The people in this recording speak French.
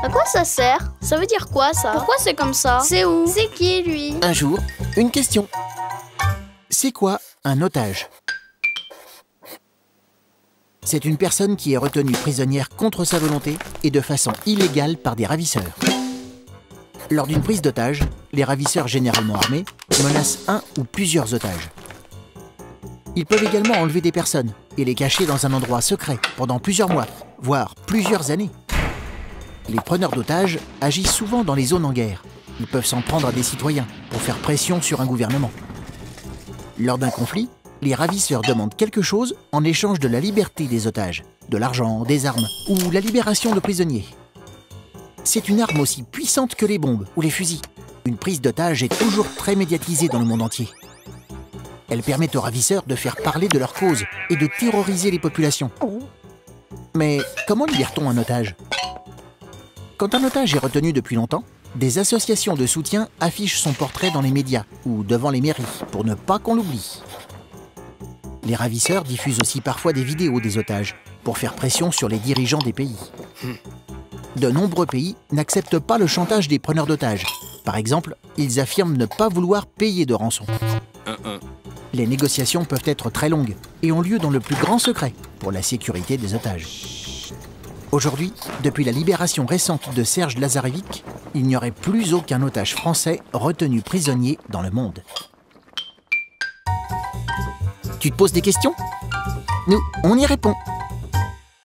À quoi ça sert? Ça veut dire quoi ça? Pourquoi c'est comme ça? C'est où? C'est qui lui? Un jour, une question. C'est quoi un otage? C'est une personne qui est retenue prisonnière contre sa volonté et de façon illégale par des ravisseurs. Lors d'une prise d'otage, les ravisseurs généralement armés menacent un ou plusieurs otages. Ils peuvent également enlever des personnes et les cacher dans un endroit secret pendant plusieurs mois, voire plusieurs années. Les preneurs d'otages agissent souvent dans les zones en guerre. Ils peuvent s'en prendre à des citoyens pour faire pression sur un gouvernement. Lors d'un conflit, les ravisseurs demandent quelque chose en échange de la liberté des otages, de l'argent, des armes ou la libération de prisonniers. C'est une arme aussi puissante que les bombes ou les fusils. Une prise d'otage est toujours très médiatisée dans le monde entier. Elle permet aux ravisseurs de faire parler de leur cause et de terroriser les populations. Mais comment libère-t-on un otage? Quand un otage est retenu depuis longtemps, des associations de soutien affichent son portrait dans les médias ou devant les mairies pour ne pas qu'on l'oublie. Les ravisseurs diffusent aussi parfois des vidéos des otages pour faire pression sur les dirigeants des pays. De nombreux pays n'acceptent pas le chantage des preneurs d'otages. Par exemple, ils affirment ne pas vouloir payer de rançon. Les négociations peuvent être très longues et ont lieu dans le plus grand secret pour la sécurité des otages. Aujourd'hui, depuis la libération récente de Serge Lazarevic, il n'y aurait plus aucun otage français retenu prisonnier dans le monde. Tu te poses des questions? Nous, on y répond.